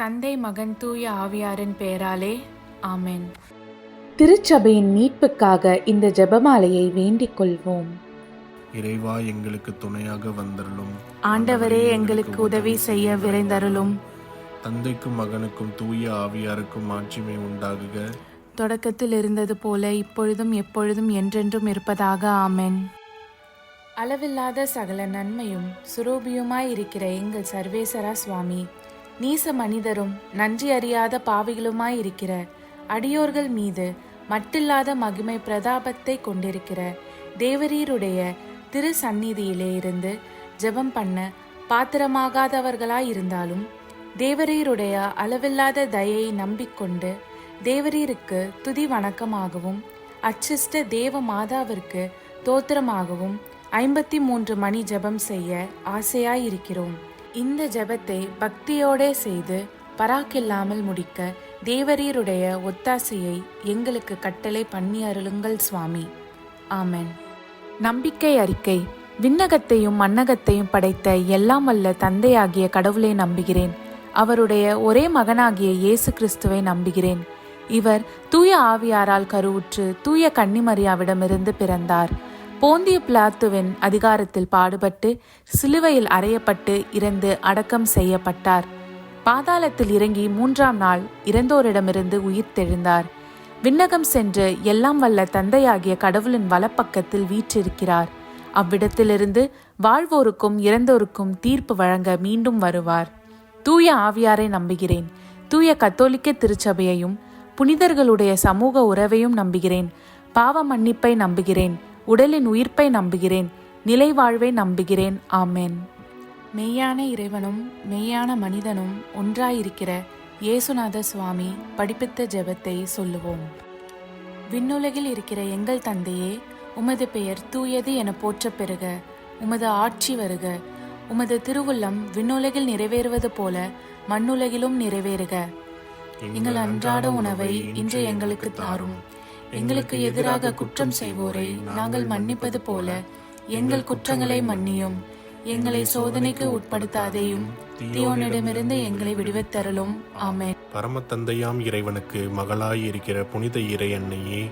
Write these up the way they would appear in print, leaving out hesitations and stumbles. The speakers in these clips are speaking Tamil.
தந்தை, மகன், தூய ஆவியாரின் பெயராலே ஆமென். திருச்சபையின் மீட்புக்காக இந்த ஜெபமாலையை வேண்டிக் கொள்வோம். இறைவா, எங்களுக்கு துணையாக வந்தருளும். ஆண்டவரே, எங்களுக்கு உதவி செய்ய விரைந்தருளும். தந்தைக்கும் மகனுக்கும் தூய ஆவியாருக்கும் மாட்சிமை உண்டாகுக. தொடக்கத்தில் இருந்தது போல இப்பொழுதும் எப்பொழுதும் என்றென்றும் இருப்பதாக ஆமென். அளவில்லாத சகல நன்மையும் சுரூபியுமாய் இருக்கிற எங்கள் சர்வேசரா சுவாமி, நீச மனிதரும் நன்றி அறியாத பாவிகளுமாய் இருக்கிற அடியோர்கள் மீது மட்டில்லாத மகிமை பிரதாபத்தை கொண்டிருக்கிற தேவரீருடைய திரு சந்நிதியிலே இருந்து ஜெபம் பண்ண பாத்திரமாகாதவர்களாய் இருந்தாலும் தேவரீருடைய அளவில்லாத தயையை நம்பிக்கொண்டு தேவரீருக்கு துதி வணக்கமாகவும் அச்சிஷ்ட தேவ மாதாவிற்கு தோத்திரமாகவும் 53 மணி ஜெபம் செய்ய ஆசையாயிருக்கிறோம். இந்த ஜெபத்தை பக்தியோடே செய்து பராக்கில்லாமல் முடிக்க தேவரீருடைய ஒத்தாசையை எங்களுக்கு கட்டளை பண்ணி அருளுங்கள் சுவாமி. ஆமென். நம்பிக்கை அறிக்கை. விண்ணகத்தையும் மண்ணகத்தையும் படைத்த எல்லாம் வல்ல தந்தையாகிய கடவுளை நம்புகிறேன். அவருடைய ஒரே மகனாகிய இயேசு கிறிஸ்துவை நம்புகிறேன். இவர் தூய ஆவியாரால் கருவுற்று தூய கன்னிமரியாவிடமிருந்து பிறந்தார். போந்திய பிலாத்துவின் அதிகாரத்தில் பாடுபட்டு சிலுவையில் அறையப்பட்டு இறந்து அடக்கம் செய்யப்பட்டார். பாதாளத்தில் இறங்கி 3ஆம் நாள் இறந்தோரிடமிருந்து உயிர்த்தெழுந்தார். விண்ணகம் சென்று எல்லாம் வல்ல தந்தையாகிய கடவுளின் வலப்பக்கத்தில் வீற்றிருக்கிறார். அவ்விடத்திலிருந்து வாழ்வோருக்கும் இறந்தோருக்கும் தீர்ப்பு வழங்க மீண்டும் வருவார். தூய ஆவியாரை நம்புகிறேன். தூய கத்தோலிக்க திருச்சபையையும் புனிதர்களுடைய சமூக உறவையும் நம்புகிறேன். பாவ மன்னிப்பை நம்புகிறேன். உடலின் உயிர்ப்பை நம்புகிறேன். நிலை வாழ்வை நம்புகிறேன். ஆமென். மெய்யான இறைவனும் மெய்யான மனிதனும் ஒன்றாயிருக்கிற இயேசுநாத சுவாமி படிப்பித்த ஜெபத்தை சொல்லுவோம். விண்ணுலகில் இருக்கிற எங்கள் தந்தையே, உமது பெயர் தூயது என போற்றப் பெறுக. உமது ஆட்சி வருக. உமது திருவுள்ளம் விண்ணுலகில் நிறைவேறுவது போல மண்ணுலகிலும் நிறைவேறுக. எங்கள் அன்றாட உணவை இன்று எங்களுக்கு தாரும். எங்களுக்கு எதிராக குற்றம் செய்வோரை நாங்கள் மன்னிப்பது போல எங்கள் குற்றங்களை மன்னியும். எங்களை சோதனைக்கு உட்படுத்தாதேயும், தீயோனிடமிருந்து எங்களை விடுவித்தருளும். ஆமென். பரம தந்தையாம் இறைவனுக்கு மகளாய் இருக்கிற புனித இறை அன்னையே,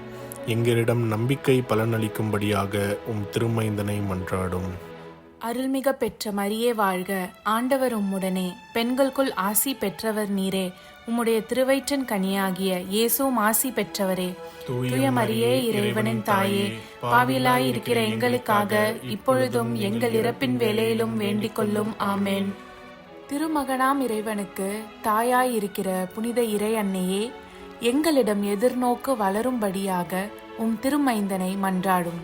எங்களிடம் நம்பிக்கை பலனளிக்கும்படியாக உம் திருமைந்தனை மன்றாடும். அருள்மிக பெற்ற மரியே வாழ்க. ஆண்டவர் உம்முடனே, பெண்களுக்குள் ஆசி பெற்றவர் நீரே. உம்முடைய திருவயிற்றின் கனியாகிய இயேசுவும் ஆசி பெற்றவரே. தூய மரியே, இறைவனின் தாயே, பாவிலாய் இருக்கிற எங்களுக்காக இப்பொழுதும் எங்கள் இறப்பின் வேளையிலும் வேண்டிக் கொள்ளும். ஆமென். திருமகனாம் இறைவனுக்கு தாயாய் இருக்கிற புனித இறை அன்னையே, எங்களிடம் எதிர்நோக்கு வளரும்படியாக உம் திருமைந்தனை மன்றாடும்.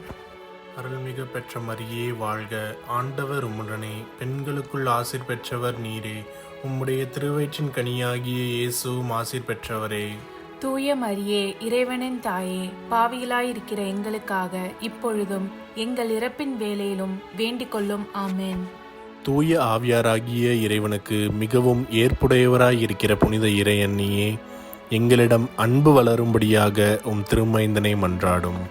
அருள்மிகு பெற்ற மரியே வாழ்க. ஆண்டவர் உம்முடனே, பெண்களுக்குள் ஆசீர் பெற்றவர் நீரே. உம்முடைய திருவயிற்றின் கனியாகிய இயேசுவும் ஆசீர் பெற்றவரே. தூய மரியே, இறைவனின் தாயே, பாவிகளாயிருக்கிற எங்களுக்காக இப்பொழுதும் எங்கள் இறப்பின் வேளையிலும் வேண்டிக் கொள்ளும். ஆமென். தூய ஆவியாராகிய இறைவனுக்கு மிகவும் ஏற்புடையவராயிருக்கிற புனித இறை அன்னியே, எங்களிடம் அன்பு வளரும்படியாக உம் திருமைந்தனை மன்றாடும்.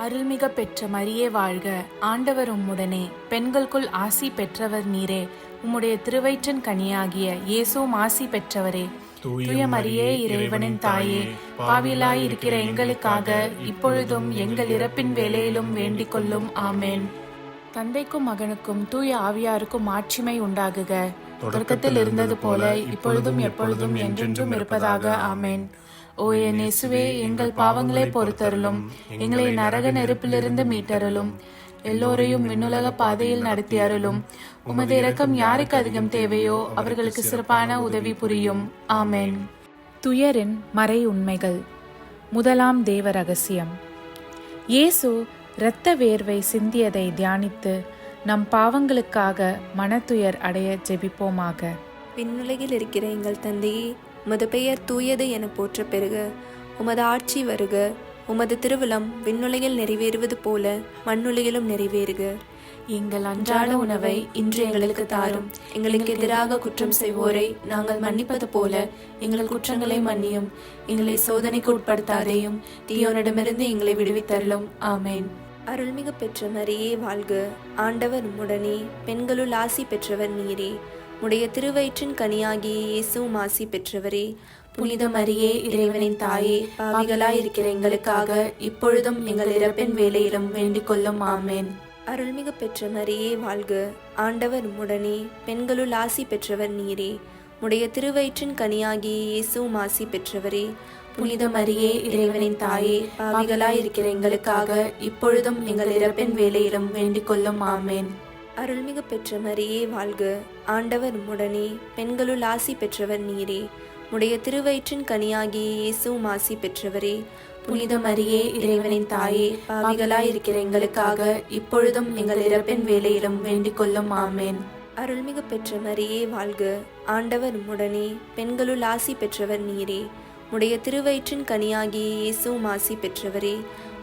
அருள்மிக பெற்ற மரியே வாழ்க. ஆண்டவர் உம்முடனே, பெண்களுக்குள் ஆசி பெற்றவர் நீரே. உம்முடைய திருவயிற்றின் கனியாகிய இயேசுவும் ஆசி பெற்றவரே. தூய மரியே, இறைவனின் தாயே, பாவிலாய் இருக்கிற எங்களுக்காக இப்பொழுதும் எங்கள் இறப்பின் வேளையிலும் வேண்டிக் கொள்ளும். ஆமென். தந்தைக்கும் மகனுக்கும் தூய ஆவியாருக்கும் மாட்சிமை உண்டாகுக. தொடக்கத்தில் இருந்தது போல இப்பொழுதும் எப்பொழுதும் என்றென்றும் இருப்பதாக. ஆமென். ஓ என் இயேசுவே, எங்கள் பாவங்களை பொறுத்தருளும். எங்களை நரக நெருப்பிலிருந்து மீட்டருளும். எல்லோரையும் விண்ணுலக பாதையில் நடத்தி அருளும். உமது இரக்கம் யாருக்கு அதிகம் தேவையோ அவர்களுக்கு சிறப்பான உதவி புரியும். ஆமென். துயரின் மறை உண்மைகள். முதலாம் தேவ ரகசியம். இயேசு இரத்த வேர்வை சிந்தியதை தியானித்து நம் பாவங்களுக்காக மனத்துயர் அடைய ஜெபிப்போமாக. விண்ணுலகில் இருக்கிற எங்கள் தந்தையே, உமது பெயர் தூயது என போற்ற பெறுக. உமது ஆட்சி வருக. உமது திருவுளம் விண்ணுலகில் நிறைவேறுவது போல மண்ணுலகிலும் நிறைவேறுக. எங்கள் அன்றாட உணவை இன்று எங்களுக்கு தாரும். எங்களுக்கு எதிராக குற்றம் செய்வோரை நாங்கள் மன்னிப்பது போல எங்கள் குற்றங்களை மன்னியும். எங்களை சோதனைக்கு உட்படுத்தாதேயும், தீயோனிடமிருந்து எங்களை விடுவித்தருளும். ஆமென். அருள்மிகு பெற்ற மரியே வாழ்க. ஆண்டவர் உம்முடனே, பெண்களுள் ஆசி பெற்றவர் நீரே. உடைய திருவயிற்றின் கனியாகிய இயேசுவும் ஆசி பெற்றவரே. புனித மரியே, இறைவனின் தாயே, பாவிகளாயிருக்கிற எங்களுக்காக இப்பொழுதும் எங்கள் இறப்பின் வேளையிலும் வேண்டிக் கொள்ளும். ஆமேன். அருள்மிகு பெற்ற மரியே வாழ்க. ஆண்டவர் உம்முடனே, பெண்களுள் ஆசி பெற்றவர் நீரே. உடைய திருவயிற்றின் கனியாகிய இயேசுவும் ஆசி பெற்றவரே. புனித மரியே, இறைவனின் தாயே, பாவிகளாயிருக்கிற எங்களுக்காக இப்பொழுதும் எங்கள் இறப்பின் வேளையிலும் வேண்டிக் கொள்ளும். ஆமேன். அருள்மிகு பெற்ற மரியே வாழ்க. ஆண்டவர் உம்முடனே, பெண்களுள் ஆசி பெற்றவர் நீரே. உடைய திருவயிற்றின் கனியாகிய இயேசுவும் ஆசி பெற்றவரே. புனித மரியே, இறைவனின் தாயே, பாவிகளாயிருக்கிற எங்களுக்காக இப்பொழுதும் எங்கள் இறப்பின் வேளையிலும் வேண்டிக் கொள்ளும். ஆமேன். அருள்மிகு பெற்ற மரியே வாழ்க. ஆண்டவர் உம்முடனே, பெண்களுள் ஆசி பெற்றவர் நீரே. உடைய திருவயிற்றின் கனியாகிய இயேசுவும் ஆசி பெற்றவரே.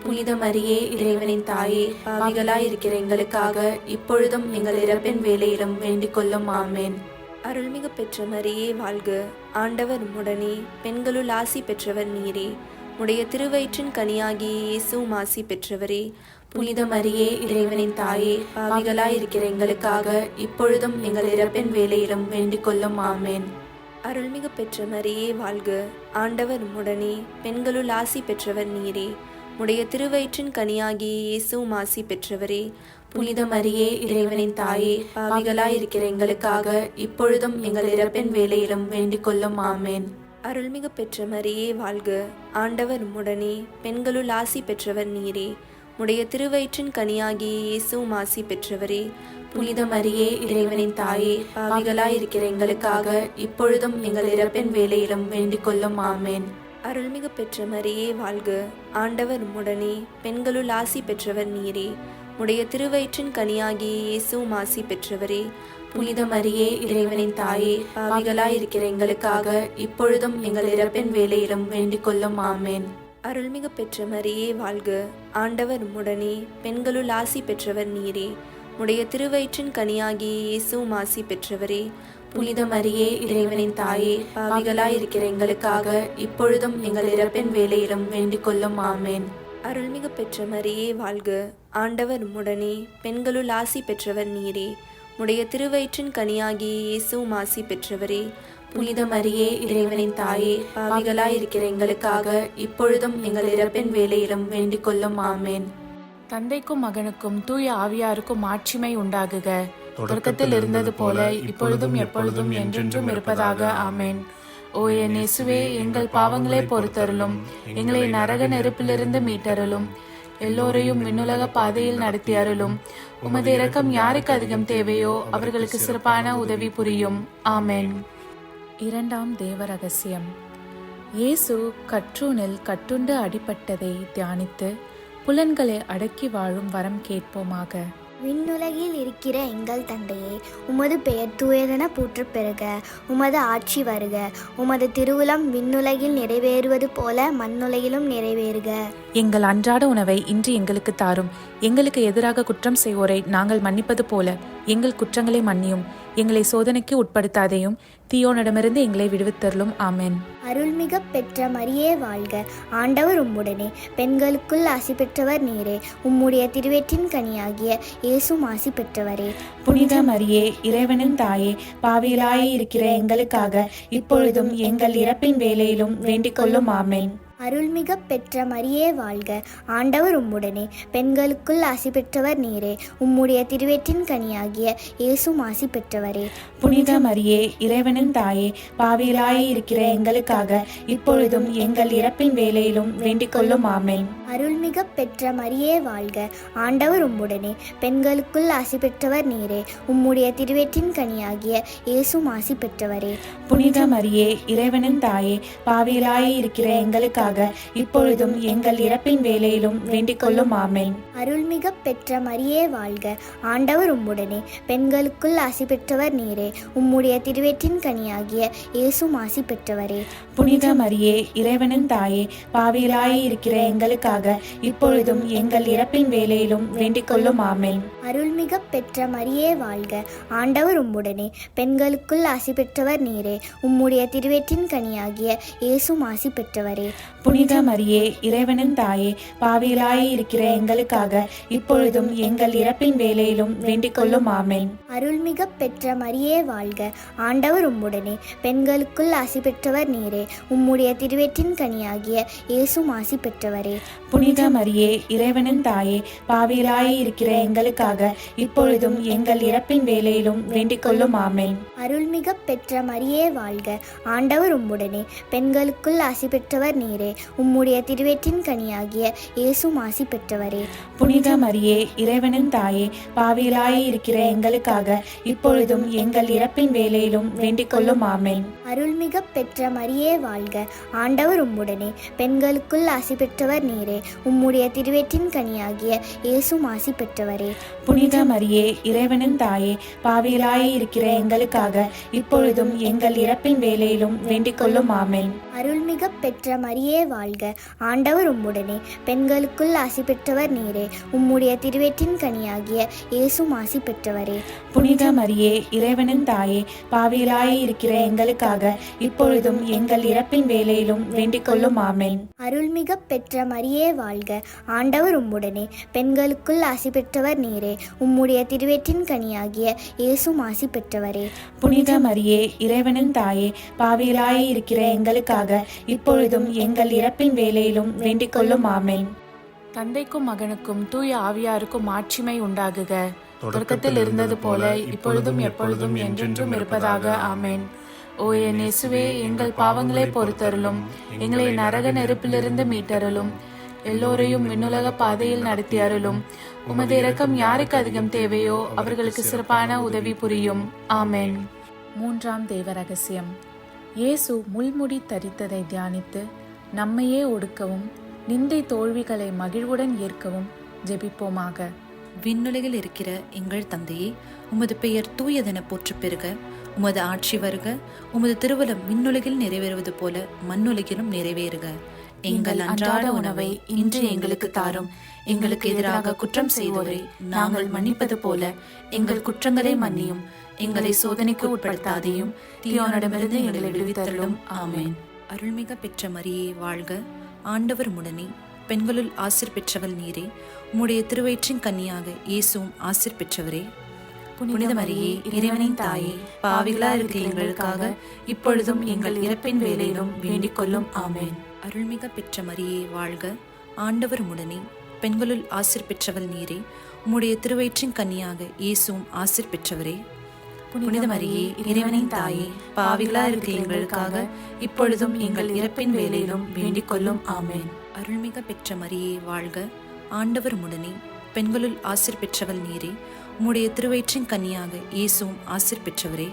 புனித மரியே, இறைவனின் தாயே, பாவிகளாயிருக்கிற எங்களுக்காக இப்பொழுதும் எங்கள் இறப்பின் வேளையிலும் வேண்டிக் கொள்ளும். ஆமேன். அருள்மிகு பெற்ற மரியே வாழ்க. ஆண்டவர் உம்முடனே, பெண்களுள் ஆசி பெற்றவர் நீரே. உடைய திருவயிற்றின் கனியாகிய இயேசுவும் ஆசி பெற்றவரே. புனித மரியே, இறைவனின் தாயே, பாவிகளாயிருக்கிற எங்களுக்காக இப்பொழுதும் எங்கள் இறப்பின் வேளையிலும் வேண்டிக் கொள்ளும். ஆமேன். அருள்மிகு பெற்ற மரியே வாழ்க. ஆண்டவர் உம்முடனே, பெண்களுள் ஆசி பெற்றவர் நீரே. உடைய திருவயிற்றின் கனியாகிய இயேசுவும் ஆசி பெற்றவரே. புனித மரியே, இறைவனின் தாயே, பாவிகளாயிருக்கிற எங்களுக்காக இப்பொழுதும் எங்கள் இறப்பின் வேளையிலும் வேண்டிக் கொள்ளும். ஆமேன். அருள்மிகு பெற்ற மரியே வாழ்க. ஆண்டவர் உம்முடனே, பெண்களுள் ஆசி பெற்றவர் நீரே. உடைய திருவயிற்றின் கனியாகிய இயேசுவும் ஆசி பெற்றவரே. புனித மரியே, இறைவனின் தாயே, பாவிகளாயிருக்கிற எங்களுக்காக இப்பொழுதும் எங்கள் இறப்பின் வேளையிலும் வேண்டிக் கொள்ளும். ஆமேன். அருள்மிகு பெற்ற மரியே வாழ்க. ஆண்டவர் உம்முடனே, பெண்களுள் ஆசி பெற்றவர் நீரே. உடைய திருவயிற்றின் கனியாகிய இயேசுவும் ஆசி பெற்றவரே. புனித மரியே, இறைவனின் தாயே, பாவிகளாயிருக்கிற எங்களுக்காக இப்பொழுதும் எங்கள் இறப்பின் வேளையிலும் வேண்டிக் கொள்ளும். ஆமேன். அருள்மிகு பெற்ற மரியே வாழ்க. ஆண்டவர் உம்முடனே, பெண்களுள் ஆசி பெற்றவர் நீரே. உடைய திருவயிற்றின் கனியாகிய இயேசுவும் ஆசி பெற்றவரே. புனித மரியே, இறைவனின் தாயே, பாவிகளாயிருக்கிற எங்களுக்காக இப்பொழுதும் எங்கள் இறப்பின் வேளையிலும் வேண்டிக் கொள்ளும். ஆமேன். அருள்மிகு பெற்ற மரியே வாழ்க. ஆண்டவர் உம்முடனே, பெண்களுள் ஆசி பெற்றவர் நீரே. உடைய திருவயிற்றின் கனியாகிய இயேசுவும் ஆசி பெற்றவரே. புனித மரியே, இறைவனின் தாயே, பாவிகளாயிருக்கிற எங்களுக்காக இப்பொழுதும் எங்கள் இறப்பின் வேளையிலும் வேண்டிக் கொள்ளும். ஆமேன். தந்தைக்கும் மகனுக்கும் தூய ஆவியாருக்கும் மாட்சிமை உண்டாகுக. தொடக்கத்தில் இருந்தது போல இப்பொழுதும் எப்பொழுதும் என்றென்றும் இருப்பதாக. ஆமேன். ஓ என் இயேசுவே, எங்கள் பாவங்களை பொறுத்தருளும். எங்களை நரக நெருப்பிலிருந்து மீட்டருளும். எல்லோரையும் விண்ணுலக பாதையில் நடத்தி அருளும். உமது இரக்கம் யாருக்கு அதிகம் தேவையோ அவர்களுக்கு சிறப்பான உதவி புரியும். ஆமேன். இரண்டாம் தேவ ரகசியம். இயேசு கற்றூனில் கட்டுண்டு அடிபட்டதை தியானித்து புலன்களை அடக்கி வாழும் வரம் கேட்போமாக. விண்ணுலகில் இருக்கிற எங்கள் தந்தையே, உமது பெயர் தூயதென போற்றப் பெறுக. உமது ஆட்சி வருக. உமது திருவுளம் விண்ணுலகில் நிறைவேறுவது போல மண்ணுலகிலும் நிறைவேறுக. எங்கள் அன்றாட உணவை இன்று எங்களுக்கு தாரும். எங்களுக்கு எதிராக குற்றம் செய்வோரை நாங்கள் மன்னிப்பது போல எங்கள் குற்றங்களை மன்னியும். எங்களை சோதனைக்கு உட்படுத்தாதையும் தீயோனிடமிருந்து எங்களை விடுவித்தருளும். ஆமென். அருள்மிக பெற்ற மரியே வாழ்க. ஆண்டவர் உம்முடனே, பெண்களுக்குள் ஆசி பெற்றவர் நீரே. உம்முடைய திருவயிற்றின் கனியாகிய இயேசுவும் ஆசி பெற்றவரே. புனித மரியே, இறைவனின் தாயே, பாவிகளாய் இருக்கிற எங்களுக்காக இப்பொழுதும் எங்கள் இறப்பின் வேளையிலும் வேண்டிக் கொள்ளும். ஆமென். அருள்மிக பெற்ற மரியே வாழ்க. ஆண்டவர் உம்முடனே, பெண்களுக்குள் ஆசி பெற்றவர் நீரே. உம்முடைய திருவயிற்றின் கனியாகிய இயேசுவும் ஆசி பெற்றவரே. புனித மரியே, இறைவனின் தாயே, பாவிகளாய் இருக்கிற எங்களுக்காக இப்பொழுதும் எங்கள் இறப்பின் வேளையிலும் வேண்டிக் கொள்ளும். ஆமென். அருள்மிக பெற்ற மரியே வாழ்க. ஆண்டவர் உம்முடனே, பெண்களுக்குள் ஆசி பெற்றவர் நீரே. உம்முடைய திருவயிற்றின் கனியாகிய இயேசுவும் ஆசி பெற்றவரே. புனித மரியே, இறைவனின் தாயே, பாவிகளாய் இருக்கிற எங்களுக்காக இப்பொழுதும் எங்கள் இறப்பின் வேளையிலும் வேண்டிக் கொள்ளும். ஆமென். அருள்மிக பெற்ற மரியே வாழ்க. ஆண்டவர் உம்முடனே, பெண்களுக்குள் ஆசி பெற்றவர் நீரே. உம்முடைய திருவயிற்றின் கனியாகிய இயேசுவும் ஆசி பெற்றவரே. புனித மரியே, இறைவனின் தாயே, பாவிகளாய் இருக்கிற எங்களுக்காக இப்பொழுதும் எங்கள் இறப்பின் வேளையிலும் வேண்டிக் கொள்ளும். ஆமென். அருள்மிக பெற்ற மரியே வாழ்க. ஆண்டவர் உம்முடனே, பெண்களுக்குள் ஆசி பெற்றவர் நீரே. உம்முடைய திருவயிற்றின் கனியாகிய இயேசுவும் ஆசி பெற்றவரே. புனித மரியே இறைவனின் தாயே, பாவிகளாய் இருக்கிற எங்களுக்காக இப்பொழுதும் எங்கள் இறப்பின் வேளையிலும் வேண்டிக் கொள்ளும். ஆமென். அருள்மிக பெற்ற மரியே வாழ்க, ஆண்டவர் உம்முடனே, பெண்களுக்குள் ஆசி பெற்றவர் நீரே. உம்முடைய திருவயிற்றின் கனியாகிய இயேசுவும் ஆசி பெற்றவரே. புனித மரியே இறைவனின் தாயே, பாவிகளாய் இருக்கிற எங்களுக்காக இப்பொழுதும் எங்கள் இறப்பின் வேளையிலும் வேண்டிக் கொள்ளும். ஆமென். அருள்மிக பெற்ற மரியே வாழ்க, ஆண்டவர் உம்முடனே, பெண்களுக்குள் ஆசி பெற்றவர் நீரே. உம்முடைய திருவயிற்றின் கனியாகிய இயேசுவும் ஆசி பெற்றவரே. புனித மரியே இறைவனின் தாயே, பாவிகளாய் இருக்கிற எங்களுக்காக இப்பொழுதும் எங்கள் இறப்பின் வேளையிலும் வேண்டிக் கொள்ளும். ஆமென். அருள்மிக பெற்ற மரியே வாழ்க, ஆண்டவர் உம்முடனே, பெண்களுக்குள் ஆசி பெற்றவர் நீரே. உம்முடைய திருவயிற்றின் கனியாகிய இயேசுவும் ஆசி பெற்றவரே. புனித மரியே இறைவனின் தாயே, பாவிகளாய் இருக்கிற எங்களுக்காக இப்பொழுதும் எங்கள் இறப்பின் வேளையிலும் வேண்டிக் கொள்ளும். ஆமென். அருள்மிக பெற்ற மரியே வாழ்க, ஆண்டவர் உம்முடனே, பெண்களுக்குள் ஆசி பெற்றவர் நீரே. உம்முடைய திருவயிற்றின் கனியாகிய இயேசுவும் ஆசி பெற்றவரே. புனித மரியே இறைவனின் தாயே, பாவிகளாய் இருக்கிற எங்களுக்காக இப்பொழுதும் எங்கள் இறப்பின் வேளையிலும் வேண்டிக் கொள்ளும். ஆமென். அருள்மிக பெற்ற மரியே வாழ்க, ஆண்டவர் உம்முடனே, பெண்களுக்குள் ஆசி பெற்றவர் நீரே. உம்முடைய திருவயிற்றின் கனியாகிய இயேசுவும் ஆசி பெற்றவரே. புனித மரியே இறைவனின் தாயே, பாவிகளாய் இருக்கிற எங்களுக்காக இப்பொழுதும் எங்கள் இறப்பின் வேளையிலும் வேண்டிக் கொள்ளும். ஆமென். தந்தைக்கும் மகனுக்கும் தூய ஆவியாருக்கும் ஆட்சிமை உண்டாகுக. தொடக்கத்தில் இருந்தது போல இப்பொழுதும் எப்பொழுதும் என்றென்றும் இருப்பதாக. ஆமென். ஓ என் இயேசுவே, எங்கள் பாவங்களை பொறுத்தருளும், எங்களை நரக நெருப்பிலிருந்து மீட்டருளும், எல்லோரையும் விண்ணுலக பாதையில் நடத்தி அருளும். உமது இரக்கம் யாருக்கு அதிகம் தேவையோ அவர்களுக்கு சிறப்பான உதவி புரியும். ஆமென். மூன்றாம் தேவ ரகசியம். இயேசு முள்முடி தரித்ததை தியானித்து நம்மையே ஒடுக்கவும் நிந்தை தோல்விகளை மகிழ்வுடன் ஏற்கவும் ஜெபிப்போமாக. விண்ணுலகில் இருக்கிற எங்கள் தந்தையே, உமது பெயர் தூயதென போற்றப் பெறுக. உமது ஆட்சி வருக. உமது திருவுளம் விண்ணுலகில் நிறைவேறுவது போல மண்ணுலகிலும் நிறைவேறுக. எங்கள் அன்றாட உணவை இன்று எங்களுக்கு தாரும். எங்களுக்கு எதிராக குற்றம் செய்வோரை நாங்கள் மன்னிப்பது போல எங்கள் குற்றங்களை மன்னியும். எங்களை சோதனைக்கு உட்படுத்தாதையும் தீயோனிடமிருந்து எங்களை விடுவித்தருளும். ஆமென். அருள்மிக பெற்ற மரியே வாழ்க, ஆண்டவர் உம்முடனே, பெண்களுள் ஆசீர் பெற்றவள் நீரே. உம்முடைய திருவயிற்றின் கன்னியாக இயேசுவும் ஆசீர் பெற்றவரே. புனித மரியே இறைவனின் தாயே, பாவிகளா இருக்கிற எங்களுக்காக இப்பொழுதும் எங்கள் இறப்பின் வேளையிலும் வேண்டிக் கொள்ளும். ஆமென். அருள்மிக பெற்ற மரியே வாழ்க, ஆண்டவர் உம்முடனே, பெண்களுள் ஆசீர் பெற்றவள் நீரே. உம்முடைய திருவயிற்றின் கன்னியாக இயேசுவும் ஆசீர் பெற்றவரே. புனித மரியே இறைவனின் தாயே, பாவிகளா இருக்கிற எங்களுக்காக இப்பொழுதும் எங்கள் இறப்பின் வேளையிலும் வேண்டிக் கொள்ளும். ஆமென். அருள்மிக பெற்ற மரியே வாழ்க, ஆண்டவர் உம்முடனே, பெண்களுள் ஆசீர் பெற்றவள் நீரே. உம்முடைய திருவயிற்றின் கன்னியாக இயேசுவும் ஆசீர் பெற்றவரே.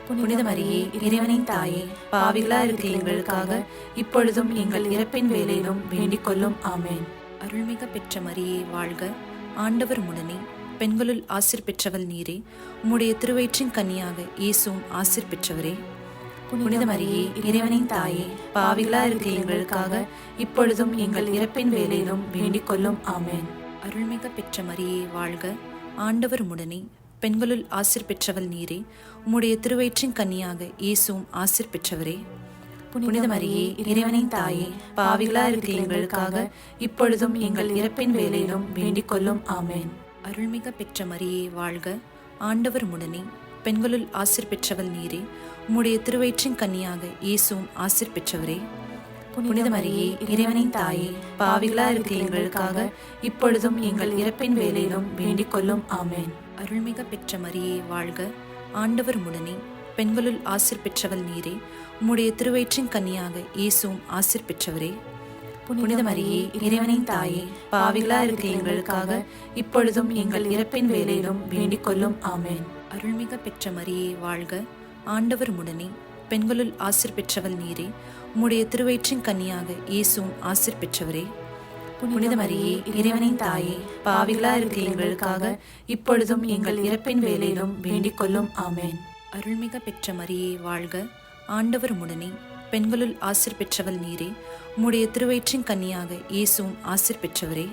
புனித மரியே இறைவனின் தாயே, பாவிகளா இருக்கிற எங்களுக்காக இப்பொழுதும் எங்கள் இறப்பின் வேளையிலும் வேண்டிக் கொள்ளும். ஆமென். அருள்மிக பெற்ற மரியே வாழ்க, ஆண்டவர் உம்முடனே, பெண்களுள் ஆசீர் பெற்றவள் நீரே. உம்முடைய திருவயிற்றின் கன்னியாக இயேசுவும் ஆசீர் பெற்றவரே. புனித மரியே இறைவனின் தாயே, பாவிகளா இருக்கிற எங்களுக்காக இப்பொழுதும் எங்கள் இறப்பின் வேளையிலும் வேண்டிக் கொள்ளும். ஆமென். அருள்மிக பெற்ற மரியே வாழ்க, ஆண்டவர் உம்முடனே, பெண்களுள் ஆசீர் பெற்றவள் நீரே. உம்முடைய திருவயிற்றின் கன்னியாக இயேசுவும் ஆசீர் பெற்றவரே. புனித மரியே இறைவனின் தாயே, பாவிகளா இருக்கிற எங்களுக்காக இப்பொழுதும் எங்கள் இறப்பின் வேளையிலும் வேண்டிக் கொள்ளும். ஆமென். அருள்மிக பெற்ற மரியே வாழ்க, ஆண்டவர் உம்முடனே, பெண்களுள் ஆசீர் பெற்றவள் நீரே. உம்முடைய திருவயிற்றின் கன்னியாக இயேசுவும் ஆசீர் பெற்றவரே. புனித மரியே இறைவனின் தாயே, பாவிகளா இருக்கிற எங்களுக்காக இப்பொழுதும் எங்கள் இறப்பின் வேளையிலும் வேண்டிக் கொள்ளும். ஆமென். அருள்மிக பெற்ற மரியே வாழ்க, ஆண்டவர் உம்முடனே, பெண்களுள் ஆசீர் பெற்றவள் நீரே. உம்முடைய திருவயிற்றின் கன்னியாக இயேசுவும் ஆசீர் பெற்றவரே. புனித மரியே இறைவனின் தாயே, பாவிகளா இருக்கிற எங்களுக்காக இப்பொழுதும் எங்கள் இறப்பின் வேளையிலும் வேண்டிக் கொள்ளும். ஆமென். அருள்மிக பெற்ற மரியே வாழ்க, ஆண்டவர் உம்முடனே, பெண்களுள் ஆசீர் பெற்றவள் நீரே. உம்முடைய திருவயிற்றின் கன்னியாக இயேசுவும் ஆசீர் பெற்றவரே. புனித மரியே இறைவனின் தாயே, பாவிகளா இருக்கிற எங்களுக்காக இப்பொழுதும் எங்கள் இறப்பின் வேளையிலும் வேண்டிக் கொள்ளும். ஆமென். அருள்மிக பெற்ற மரியே வாழ்க, ஆண்டவர் உம்முடனே, பெண்களுள் ஆசீர் பெற்றவள் நீரே. உம்முடைய திருவயிற்றின் கன்னியாக இயேசுவும் ஆசீர் பெற்றவரே.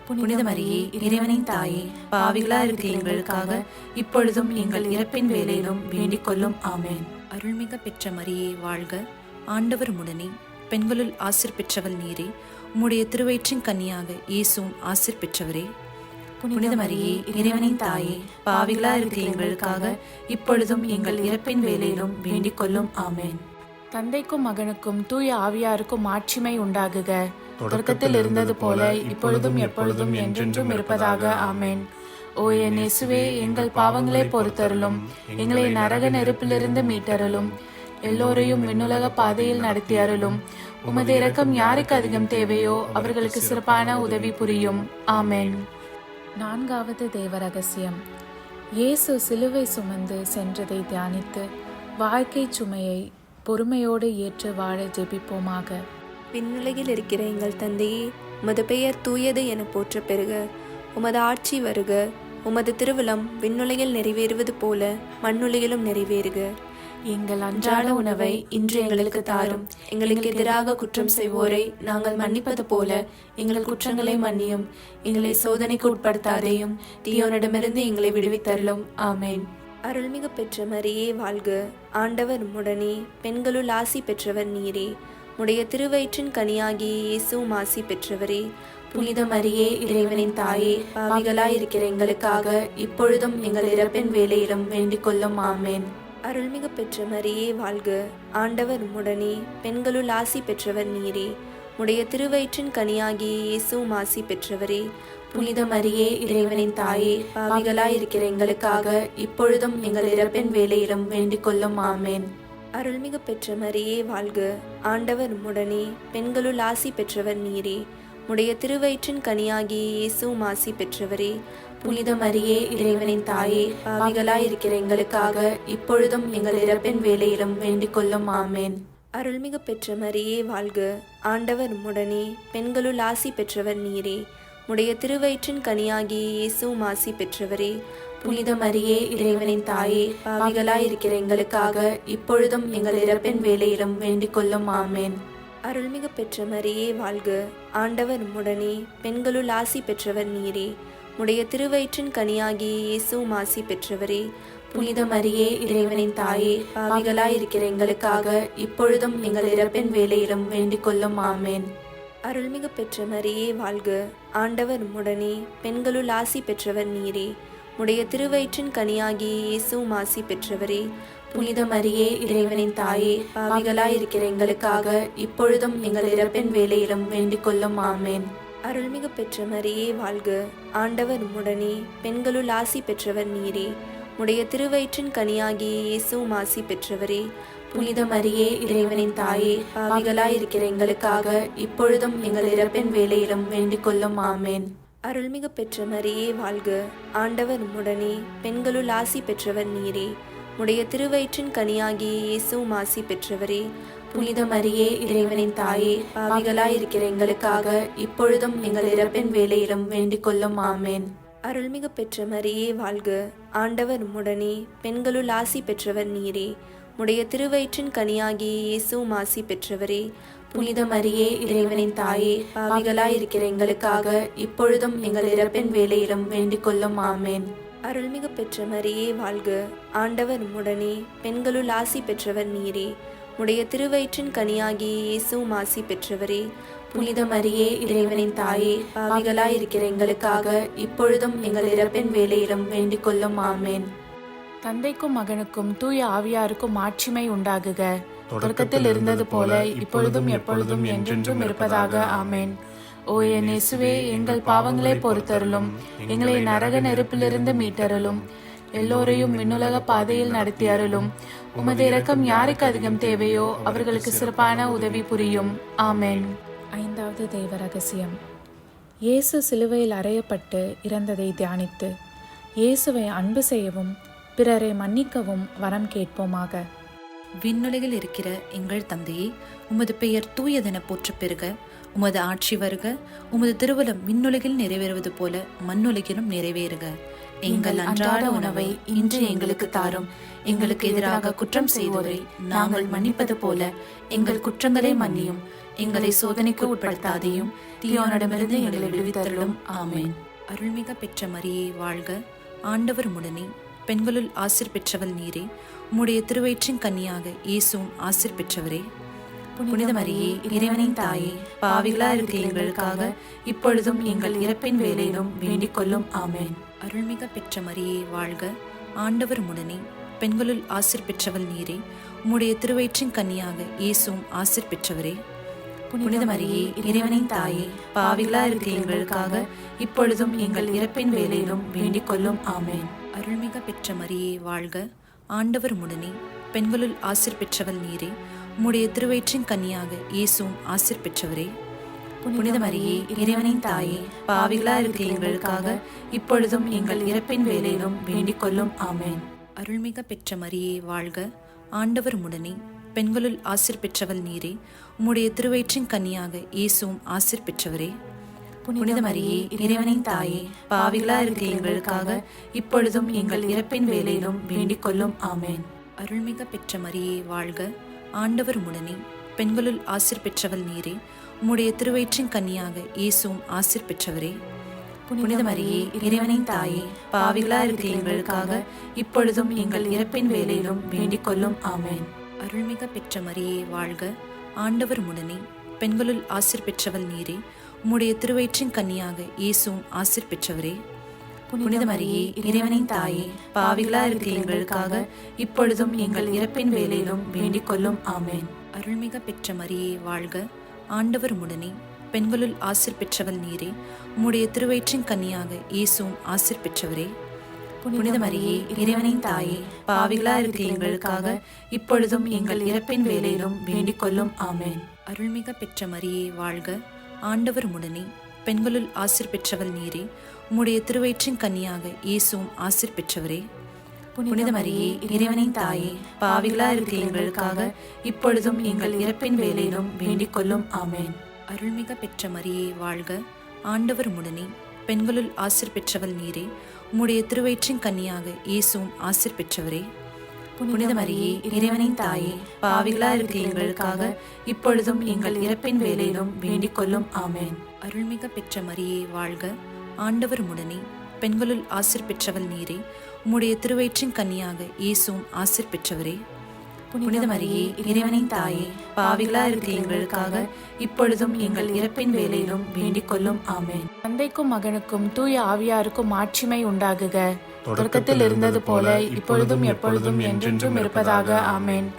புனித மரியே இறைவனின் தாயே, பாவிகளா இருக்கிற எங்களுக்காக இப்பொழுதும் எங்கள் இறப்பின் வேளையிலும் வேண்டிக் கொள்ளும். ஆமென். அருள்மிக பெற்ற மரியே வாழ்க, ஆண்டவர் உம்முடனே, பெண்களுள் ஆசீர் பெற்றவள் நீரே. உம்முடைய திருவயிற்றின் கன்னியாக இயேசுவும் ஆசீர் பெற்றவரே. புனித மரியே, இறைவனின் தாயே, பாவிகளா இருக்கிற எங்களுக்காக இப்பொழுதும் எங்கள் இறப்பின் வேளையிலும் வேண்டிக் கொள்ளும். ஆமென். தந்தைக்கும் மகனுக்கும் தூய ஆவியாருக்கும் மாட்சிமை உண்டாகுக. தொடக்கத்தில் இருந்தது போல இப்பொழுதும் எப்பொழுதும் என்றென்றும் இருப்பதாக. ஆமென். ஓ என் இயேசுவே, எங்கள் பாவங்களை பொறுத்தருளும், எங்களை நரக நெருப்பிலிருந்து மீட்டருளும், எல்லோரையும் விண்ணுலக பாதையில் நடத்தி அருளும். உமது இரக்கம் யாருக்கு அதிகம் தேவையோ அவர்களுக்கு சிறப்பான உதவி புரியும். ஆமென். நான்காவது தேவ ரகசியம். இயேசு சிலுவை சுமந்து சென்றதை தியானித்து வாழ்க்கை சுமையை பொறுமையோடு ஏற்று வாழ ஜெபிப்போமாக. விண்ணுலகில் இருக்கிற எங்கள் தந்தையே, உமது பெயர் தூயது என போற்ற பெறுக. உமது ஆட்சி வருக. உமது திருவிழம் விண்ணுலகில் நிறைவேறுவது போல மண்ணுலகிலும் நிறைவேறுக. எங்கள் அன்றாட உணவை இன்று எங்களுக்கு தாரும். எங்களுக்கு எதிராக குற்றம் செய்வோரை நாங்கள் மன்னிப்பது போல எங்கள் குற்றங்களை மன்னியும். எங்களை சோதனைக்கு உட்படுத்தாதேயும், தீயோனிடமிருந்து எங்களை விடுவித்தருளும். ஆமென். அருள்மிகு பெற்ற மரியே வாழ்க. ஆண்டவர் உம்முடனே, பெண்களுள் ஆசி பெற்றவர் நீரே. உடைய திருவயிற்றின் கனியாகிய இயேசுவும் ஆசி பெற்றவரே. புனித மரியே, இறைவனின் தாயே, பாவிகளாய் இருக்கிற எங்களுக்காக இப்பொழுதும் எங்கள் இறப்பின் வேளையிலும் வேண்டிக் கொள்ளும். ஆமென். அருள்மிகு பெற்ற மரியே வாழ்க. ஆண்டவர் உம்முடனே, பெண்களுள் ஆசி பெற்றவர் நீரே. உடைய திருவயிற்றின் கனியாகிய இயேசுவும் ஆசி பெற்றவரே. புனித மரியே, இறைவனின் தாயே, பாவிகளாய் இருக்கிற எங்களுக்காக இப்பொழுதும் எங்கள் இறப்பின் வேளையிலும் வேண்டிக் கொள்ளும். ஆமென். அருள்மிகு பெற்ற மரியே வாழ்க. ஆண்டவர் உம்முடனே, பெண்களுள் ஆசி பெற்றவர் நீரே. உடைய திருவயிற்றின் கனியாகிய இயேசுவும் ஆசி பெற்றவரே. புனித மரியே, இறைவனின் தாயே, பாவிகளாய் இருக்கிற எங்களுக்காக இப்பொழுதும் எங்கள் இறப்பின் வேளையிலும் வேண்டிக் கொள்ளும். ஆமென். அருள்மிகு பெற்ற மரியே வாழ்க. ஆண்டவர் உம்முடனே, பெண்களுள் ஆசி பெற்றவர் நீரே. உடைய திருவயிற்றின் கனியாகிய இயேசுவும் ஆசி பெற்றவரே. புனித மரியே, இறைவனின் தாயே, பாவிகளாய் இருக்கிற எங்களுக்காக இப்பொழுதும் எங்கள் இறப்பின் வேளையிலும் வேண்டிக் கொள்ளும். ஆமென். அருள்மிகு பெற்ற மரியே வாழ்க. ஆண்டவர் உம்முடனே, பெண்களுள் ஆசி பெற்றவர் நீரே. உடைய திருவயிற்றின் கனியாகிய இயேசுவும் ஆசி பெற்றவரே. புனித மரியே, இறைவனின் தாயே, பாவிகளாய் இருக்கிற எங்களுக்காக இப்பொழுதும் எங்கள் இறப்பின் வேளையிலும் வேண்டிக் கொள்ளும். ஆமென். அருள்மிகு பெற்ற மரியே வாழ்க. ஆண்டவர் உம்முடனே, பெண்களுள் ஆசி பெற்றவர் நீரே. உடைய திருவயிற்றின் கனியாகிய இயேசுவும் ஆசி பெற்றவரே. புனித மரியே, இறைவனின் தாயே, பாவிகளாய் இருக்கிற எங்களுக்காக இப்பொழுதும் எங்கள் இறப்பின் வேளையிலும் வேண்டிக் கொள்ளும். ஆமென். அருள்மிகு பெற்ற மரியே வாழ்க. ஆண்டவர் உம்முடனே, பெண்களுள் ஆசி பெற்றவர் நீரே. உடைய திருவயிற்றின் கனியாகிய இயேசுவும் ஆசி பெற்றவரே. புனித மரியே, இறைவனின் தாயே, பாவிகளாய் இருக்கிற எங்களுக்காக இப்பொழுதும் எங்கள் இறப்பின் வேளையிலும் வேண்டிக் கொள்ளும். ஆமென். அருள்மிகு பெற்ற மரியே வாழ்க. ஆண்டவர் உம்முடனே, பெண்களுள் ஆசி பெற்றவர் நீரே. உடைய திருவயிற்றின் கனியாகிய இயேசுவும் ஆசி பெற்றவரே. புனித மரியே, இறைவனின் தாயே, பாவிகளாய் இருக்கிற எங்களுக்காக இப்பொழுதும் எங்கள் இறப்பின் வேளையிலும் வேண்டிக் கொள்ளும். ஆமென். அருள்மிகு பெற்ற மரியே வாழ்க. ஆண்டவர் உம்முடனே, பெண்களுள் ஆசி பெற்றவர் நீரே. உடைய திருவயிற்றின் கனியாகிய இயேசுவும் ஆசி பெற்றவரே. புனித மரியே, இறைவனின் தாயே, பாவிகளாய் இருக்கிற எங்களுக்காக இப்பொழுதும் எங்கள் இறப்பின் வேளையிலும் வேண்டிக் கொள்ளும். ஆமென். அருள்மிகு பெற்ற மரியே வாழ்க. ஆண்டவர் உம்முடனே, பெண்களுள் ஆசி பெற்றவர் நீரே. உடைய திருவயிற்றின் கனியாகிய இயேசுவும் ஆசி பெற்றவரே. புனித மரியே, இறைவனின் தாயே, பாவிகளாய் இருக்கிற எங்களுக்காக இப்பொழுதும் எங்கள் இறப்பின் வேளையிலும் வேண்டிக் கொள்ளும். ஆமென். தந்தைக்கும் மகனுக்கும் தூய ஆவியாருக்கும் மாட்சிமை உண்டாகுக. தொடக்கத்தில் இருந்தது போல இப்பொழுதும் எப்பொழுதும் என்றென்றும் இருப்பதாக. ஆமென். ஓ என் இயேசுவே, எங்கள் பாவங்களை பொறுத்தருளும், எங்களை நரக நெருப்பிலிருந்து மீட்டருளும், எல்லோரையும் விண்ணுலக பாதையில் நடத்தி அருளும். உமது இரக்கம் யாருக்கு அதிகம் தேவையோ அவர்களுக்கு சிறப்பான உதவி புரியும். ஆமென். ஐந்தாவது தெய்வ ரகசியம். இயேசு சிலுவையில் அறையப்பட்டு இறந்ததை தியானித்து இயேசுவை அன்பு செய்யவும் பிறரை மன்னிக்கவும் வரம் கேட்போமாக. விண்ணுலகில் இருக்கிற எங்கள் தந்தையே, உமது பெயர் தூயதென போற்ற பெறுக. உமது ஆட்சி வருக. உமது திருவுளம் விண்ணுலகில் நிறைவேறுவது போல மண்ணுலகிலும் நிறைவேறுக. எங்கள் அன்றாட உணவை இன்று எங்களுக்கு தாரும். எங்களுக்கு எதிராக குற்றம் செய்வோரை நாங்கள் மன்னிப்பது போல எங்கள் குற்றங்களை மன்னியும். எங்களை சோதனைக்கு உட்படுத்தாதையும், தீயோனிடமிருந்து எங்களை விடுவித்தருளும். ஆமென். அருள்மிக பெற்ற மரியே வாழ்க. ஆண்டவர் உம்முடனே, பெண்களுள் ஆசீர் பெற்றவள் நீரே. உம்முடைய திருவயிற்றின் கன்னியாக இயேசுவும் ஆசீர் பெற்றவரே. புனித மரியே இறைவனின் தாயே, பாவிகளா இருக்கிற எங்களுக்காக இப்பொழுதும் எங்கள் இறப்பின் வேளையிலும் வேண்டிக் கொள்ளும். ஆமென். அருள்மிக பெற்ற மரியே வாழ்க, ஆண்டவர் உடனே, பெண்களுள் ஆசீர் பெற்றவள் நீரே. உம்முடைய திருவயிற்றின் கன்னியாக இயேசுவும் ஆசீர் பெற்றவரே. புனித மரியே இறைவனின் தாயே, பாவிகளா இருக்கிற எங்களுக்காக இப்பொழுதும் எங்கள் இறப்பின் வேளையிலும் வேண்டிக் கொள்ளும். ஆமென். அருள்மிக பெற்ற மரியே வாழ்க, ஆண்டவர் உடனே, பெண்களுள் ஆசீர் பெற்றவள் நீரே. உம்முடைய திருவயிற்றின் கன்னியாக இயேசுவும் ஆசீர் பெற்றவரே. புனித மரியே இறைவனின் தாயே, பாவிகளா இருக்கிற எங்களுக்காக இப்பொழுதும் எங்கள் இறப்பின் வேளையிலும் வேண்டிக் கொள்ளும். ஆமென். அருள்மிக பெற்ற மரியே வாழ்க, ஆண்டவர் உடனே, பெண்களுள் ஆசீர் பெற்றவள் நீரே. உம்முடைய திருவயிற்றின் கன்னியாக இயேசுவும் ஆசீர் பெற்றவரே. புனித மரியே இறைவனின் தாயே, பாவிகளா இருக்கிற எங்களுக்காக இப்பொழுதும் எங்கள் இறப்பின் வேளையிலும் வேண்டிக் கொள்ளும். ஆமென். அருள்மிக பெற்ற மரியே வாழ்க, ஆண்டவர் உடனே, பெண்களுள் ஆசீர் பெற்றவள் நீரே. உம்முடைய திருவயிற்றின் கன்னியாக இயேசுவும் ஆசீர் பெற்றவரே. புனித மரியே இறைவனின் தாயே, பாவிகளா இருக்கிற எங்களுக்காக இப்பொழுதும் எங்கள் இறப்பின் வேளையிலும் வேண்டிக் கொள்ளும். ஆமென். அருள்மிக பெற்ற மரியே வாழ்க, ஆண்டவர் உடனே, பெண்களுள் ஆசீர் பெற்றவள் நீரே. உம்முடைய திருவயிற்றின் கன்னியாக இயேசுவும் ஆசீர் பெற்றவரே. புனித மரியே இறைவனின் தாயே, பாவிகளா இருக்கிற எங்களுக்காக இப்பொழுதும் எங்கள் இறப்பின் வேளையிலும் வேண்டிக் கொள்ளும். ஆமென். அருள்மிக பெற்ற மரியே வாழ்க, ஆண்டவர் உடனே, பெண்களுள் ஆசீர் பெற்றவள் நீரே. உம்முடைய திருவயிற்றின் கன்னியாக இயேசுவும் ஆசீர் பெற்றவரே. புனித மரியே இறைவனின் தாயே, பாவிகளா இருக்கிற எங்களுக்காக இப்பொழுதும் எங்கள் இறப்பின் வேளையிலும் வேண்டிக் கொள்ளும். ஆமென். அருள்மிக பெற்ற மரியே வாழ்க, ஆண்டவர் உடனே, பெண்களுள் ஆசீர் பெற்றவள் நீரே. உம்முடைய திருவயிற்றின் கன்னியாக இயேசுவும் ஆசீர் பெற்றவரே. புனித மரியே இறைவனின் தாயே, பாவிகளா இருக்கிற எங்களுக்காக இப்பொழுதும் எங்கள் இறப்பின் வேளையிலும் வேண்டிக் கொள்ளும். ஆமென். அருள்மிக பெற்ற மரியே வாழ்க, ஆண்டவர் உடனே, பெண்களுள் ஆசீர் பெற்றவள் நீரே. உம்முடைய திருவயிற்றின் கன்னியாக இயேசுவும் ஆசீர் பெற்றவரே. புனித மரியே இறைவனின் தாயே, பாவிகளா இருக்கிற எங்களுக்காக இப்பொழுதும் எங்கள் இறப்பின் வேளையிலும் வேண்டிக் கொள்ளும். ஆமென். அருள்மிக பெற்ற மரியே வாழ்க, ஆண்டவர் உடனே, பெண்களுள் ஆசீர் பெற்றவள் நீரே. உம்முடைய திருவயிற்றின் கன்னியாக இயேசுவும் ஆசீர் பெற்றவரே. புனித மரியே இறைவனின் தாயே, பாவிகளா இருக்கிற எங்களுக்காக இப்பொழுதும் எங்கள் இறப்பின் வேளையிலும் வேண்டிக் கொள்ளும். ஆமென். தந்தைக்கும் மகனுக்கும் தூய ஆவியாருக்கும் மாட்சிமை உண்டாகுக. தொடக்கத்தில் இருந்தது போல இப்பொழுதும் எப்பொழுதும் என்றென்றும் இருப்பதாக. ஆமென்.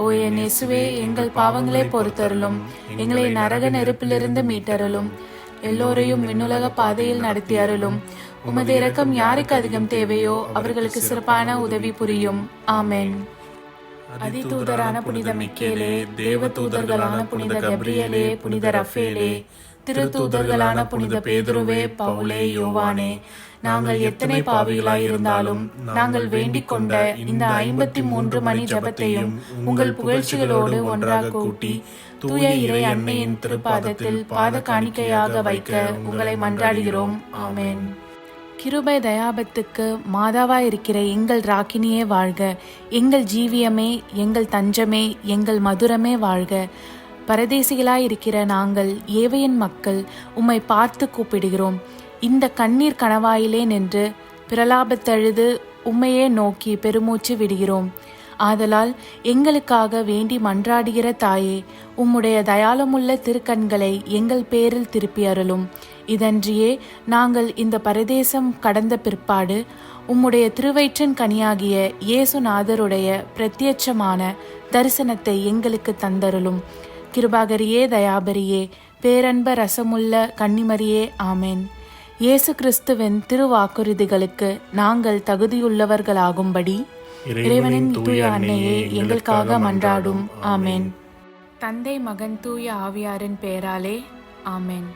ஓ என் இயேசுவே, எங்கள் பாவங்களை பொறுத்தருளும், எங்களை நரக நெருப்பிலிருந்து மீட்டருளும், எல்லோரையும் விண்ணுலக பாதையில் நடத்தி அருளும். உமது இரக்கம் யாருக்கு அதிகம் தேவையோ அவர்களுக்கு சிறப்பான உதவி புரியும். ஆமென். அதிதூதரான புனித மிக்கேலே, தேவ தூதர்களான புனித கப்ரியேலே, புனித ரஃபேலே, திருத்தூதர்களான புனித பேதுருவே, பவுலே, யோவானே, நாங்கள் எத்தனை பாவிகளாயிருந்தாலும் நாங்கள் வேண்டிக் கொண்ட இந்த 53 மணி ஜபத்தையும் உங்கள் புகழ்ச்சிகளோடு ஒன்றாக கூட்டி தூய இறை அன்னையின் திருப்பாதத்தில் பாத காணிக்கையாக வைக்க உங்களை மன்றாடுகிறோம். ஆமென். கிருபை தயாபத்துக்கு மாதாவாய் இருக்கிற எங்கள் ராக்கினியே வாழ்க. எங்கள் ஜீவியமே, எங்கள் தஞ்சமே, எங்கள் மதுரமே வாழ்க. பரதேசிகளாயிருக்கிற நாங்கள் ஏவையின் மக்கள் உம்மை பார்த்து கூப்பிடுகிறோம். இந்த கண்ணீர் கணவாயிலே நின்று பிரலாபத்தழுது உம்மையே நோக்கி பெருமூச்சு விடுகிறோம். ஆதலால் எங்களுக்காக வேண்டி மன்றாடுகிற தாயே, உம்முடைய தயாளமுள்ள திருக்கண்களை எங்கள் பேரில் திருப்பி அருளும். இதன்றியே நாங்கள் இந்த பரதேசம் கடந்த பிற்பாடு உம்முடைய திருவயிற்றின் கனியாகிய இயேசுநாதருடைய பிரத்யட்சமான தரிசனத்தை எங்களுக்கு தந்தருளும். கிருபாகரியே, தயாபரியே, பேரன்ப ரசமுள்ள கன்னிமரியே, ஆமென். இயேசு கிறிஸ்துவின் திருவாக்குறுதிகளுக்கு நாங்கள் தகுதியுள்ளவர்களாகும்படி இறைவனின் தூய அன்னையே எங்களுக்காக மன்றாடும். ஆமென். தந்தை, மகன், தூய ஆவியாரின் பெயராலே. ஆமென்.